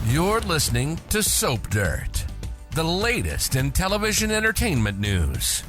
You're listening to Soap Dirt, the latest in television entertainment news.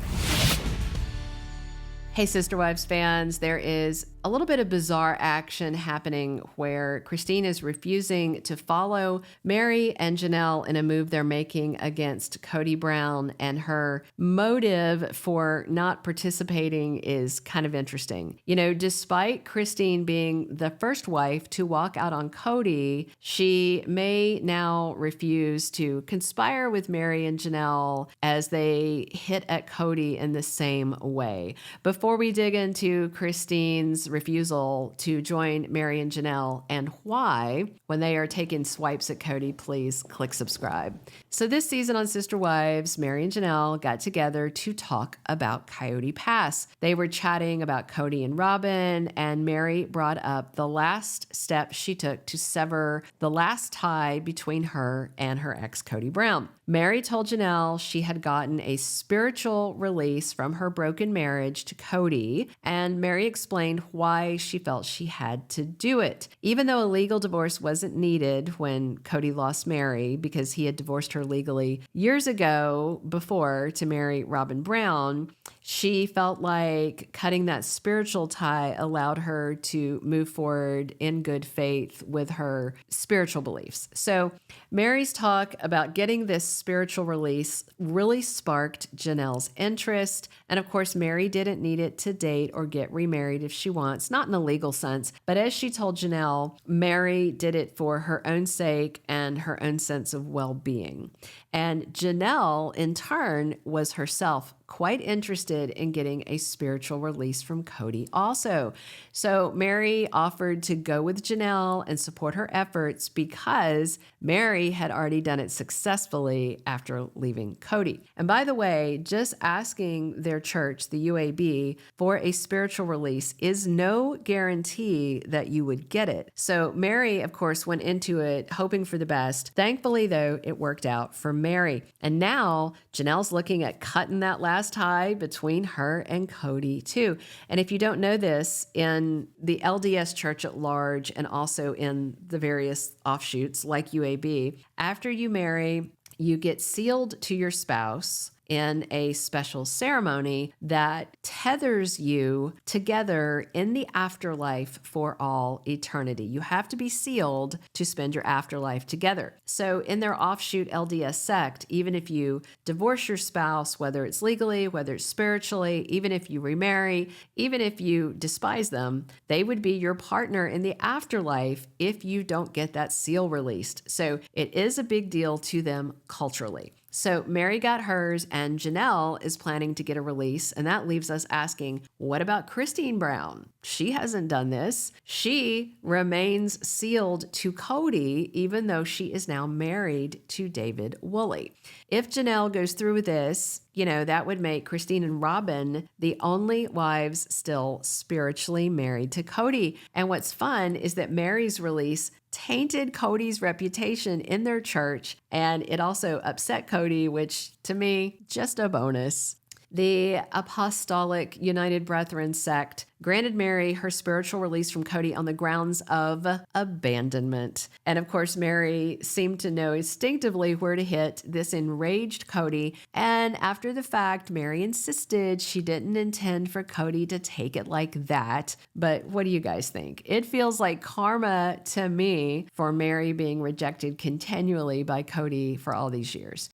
Hey, Sister Wives fans, there is a little bit of bizarre action happening where Christine is refusing to follow Meri and Janelle in a move they're making against Kody Brown, and her motive for not participating is kind of interesting. You know, despite Christine being the first wife to walk out on Kody, she may now refuse to conspire with Meri and Janelle as they hit at Kody in the same way. Before we dig into Christine's refusal to join Meri and Janelle and why, when they are taking swipes at Kody, please click subscribe. So this season on Sister Wives, Meri and Janelle got together to talk about Coyote Pass. They were chatting about Kody and Robin, and Meri brought up the last step she took to sever the last tie between her and her ex, Kody Brown. Meri told Janelle she had gotten a spiritual release from her broken marriage to Kody, and Meri explained why she felt she had to do it. Even though a legal divorce wasn't needed when Kody lost Meri because he had divorced her legally years ago before to marry Robin Brown, she felt like cutting that spiritual tie allowed her to move forward in good faith with her spiritual beliefs. So Meri's talk about getting this spiritual release really sparked Janelle's interest. And of course, Meri didn't need it to date or get remarried if she wants, not in a legal sense. But as she told Janelle, Meri did it for her own sake and her own sense of well-being. And Janelle, in turn, was herself quite interested in getting a spiritual release from Kody also. So Meri offered to go with Janelle and support her efforts because Meri had already done it successfully after leaving Kody. And by the way, just asking their church, the UAB, for a spiritual release is no guarantee that you would get it. So Meri, of course, went into it hoping for the best. Thankfully, though, it worked out for Meri. And now Janelle's looking at cutting that last tie between her and Kody too. And if you don't know this, in the LDS church at large and also in the various offshoots like UAB, after you marry, you get sealed to your spouse in a special ceremony that tethers you together in the afterlife for all eternity. You have to be sealed to spend your afterlife together. So in their offshoot LDS sect, even if you divorce your spouse, whether it's legally, whether it's spiritually, even if you remarry, even if you despise them, they would be your partner in the afterlife if you don't get that seal released. So it is a big deal to them culturally. So Meri got hers, and Janelle is planning to get a release, and that leaves us asking, what about Christine Brown? She hasn't done this. She remains sealed to Kody, even though she is now married to David Woolley. If Janelle goes through with this, you know, that would make Christine and Robin the only wives still spiritually married to Kody. And what's fun is that Meri's release tainted Kody's reputation in their church, and it also upset Kody, which to me, just a bonus. The Apostolic United Brethren sect granted Meri her spiritual release from Kody on the grounds of abandonment. And of course, Meri seemed to know instinctively where to hit this enraged Kody. And after the fact, Meri insisted she didn't intend for Kody to take it like that. But what do you guys think? It feels like karma to me for Meri being rejected continually by Kody for all these years.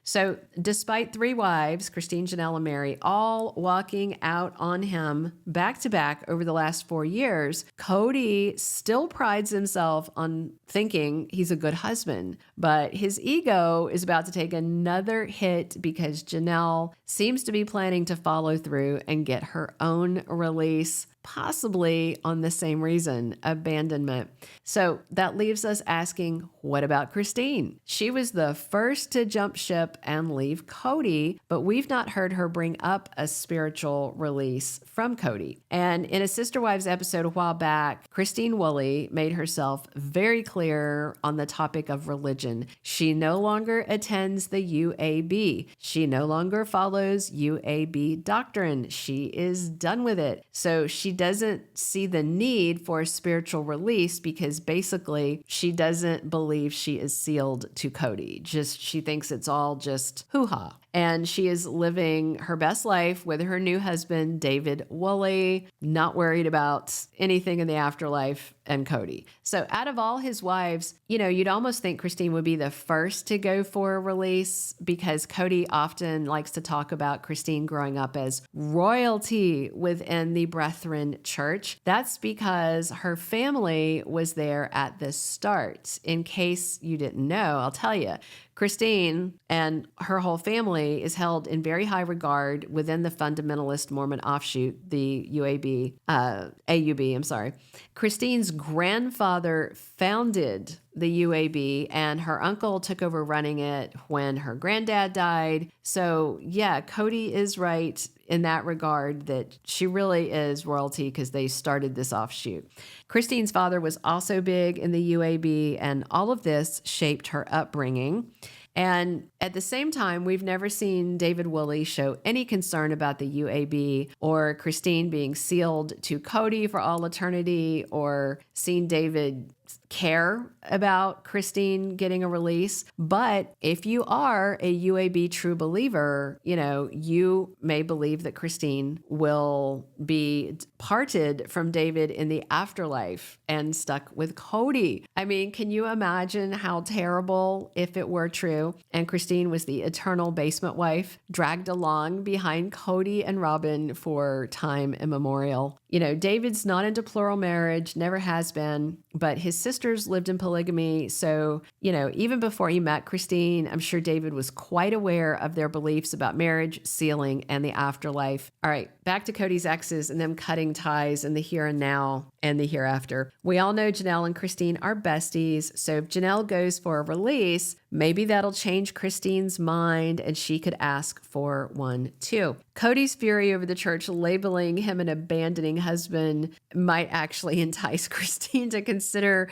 So despite three wives, Christine, Janelle, and Meri, all walking out on him back to back over the last 4 years, Kody still prides himself on thinking he's a good husband. But his ego is about to take another hit because Janelle seems to be planning to follow through and get her own release, possibly on the same reason, abandonment. So that leaves us asking, what about Christine? She was the first to jump ship and leave Kody, but we've not heard her bring up a spiritual release from Kody. And in a Sister Wives episode a while back, Christine Woolley made herself very clear on the topic of religion. She no longer attends the UAB. She no longer follows UAB doctrine. She is done with it. So she she doesn't see the need for a spiritual release because basically she doesn't believe she is sealed to Kody. She thinks it's all just hoo-ha. And she is living her best life with her new husband, David Woolley, not worried about anything in the afterlife and Kody. So out of all his wives, you'd almost think Christine would be the first to go for a release because Kody often likes to talk about Christine growing up as royalty within the Brethren church. That's because her family was there at the start. In case you didn't know, I'll tell you. Christine and her whole family is held in very high regard within the fundamentalist Mormon offshoot, the AUB, I'm sorry. Christine's grandfather founded the UAB and her uncle took over running it when her granddad died. So yeah, Kody is right in that regard that she really is royalty because they started this offshoot. Christine's father was also big in the UAB, and all of this shaped her upbringing. And at the same time, we've never seen David Woolley show any concern about the UAB or Christine being sealed to Kody for all eternity or seen David care about Christine getting a release. But if you are a UAB true believer, you may believe that Christine will be parted from David in the afterlife and stuck with Kody. I mean, can you imagine how terrible if it were true and Christine was the eternal basement wife dragged along behind Kody and Robin for time immemorial? David's not into plural marriage, never has been, but his sisters lived in polygamy. So, even before he met Christine, I'm sure David was quite aware of their beliefs about marriage, sealing, and the afterlife. All right, back to Kody's exes and them cutting ties in the here and now and the hereafter. We all know Janelle and Christine are besties. So if Janelle goes for a release, maybe that'll change Christine's mind and she could ask for one too. Kody's fury over the church labeling him an abandoning husband might actually entice Christine to consider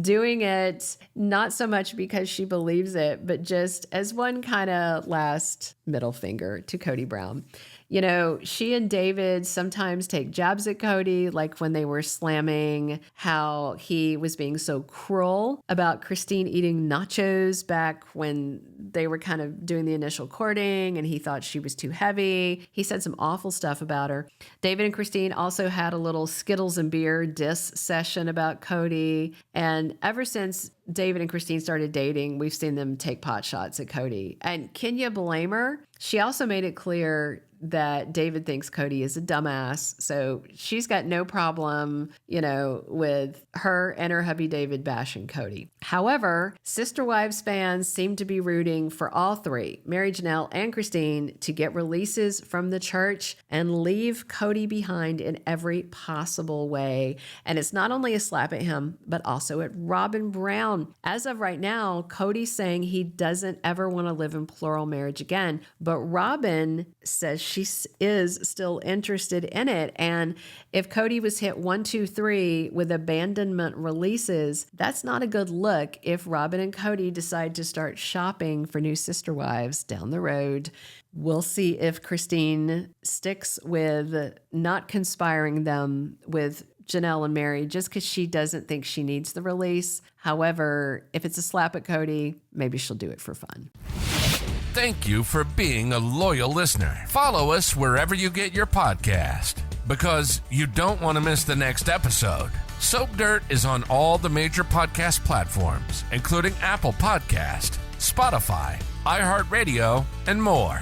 doing it, not so much because she believes it, but just as one kind of last middle finger to Kody Brown. She and David sometimes take jabs at Kody, like when they were slamming how he was being so cruel about Christine eating nachos back when they were kind of doing the initial courting and he thought she was too heavy. He said some awful stuff about her. David and Christine also had a little Skittles and beer diss session about Kody. And ever since David and Christine started dating, we've seen them take pot shots at Kody. And can you blame her? She also made it clear that David thinks Kody is a dumbass. So she's got no problem, with her and her hubby David bashing Kody. However, Sister Wives fans seem to be rooting for all three, Meri, Janelle, and Christine, to get releases from the church and leave Kody behind in every possible way. And it's not only a slap at him, but also at Robin Brown. As of right now, Kody's saying he doesn't ever want to live in plural marriage again, but Robin says she is still interested in it. And if Kody was hit 1, 2, 3 with abandonment releases, that's not a good look if Robin and Kody decide to start shopping for new sister wives down the road. We'll see if Christine sticks with not conspiring them with Janelle and Meri just because she doesn't think she needs the release. However, if it's a slap at Kody, maybe she'll do it for fun. Thank you for being a loyal listener. Follow us wherever you get your podcast because you don't want to miss the next episode. Soap Dirt is on all the major podcast platforms, including Apple Podcast, Spotify, iHeartRadio, and more.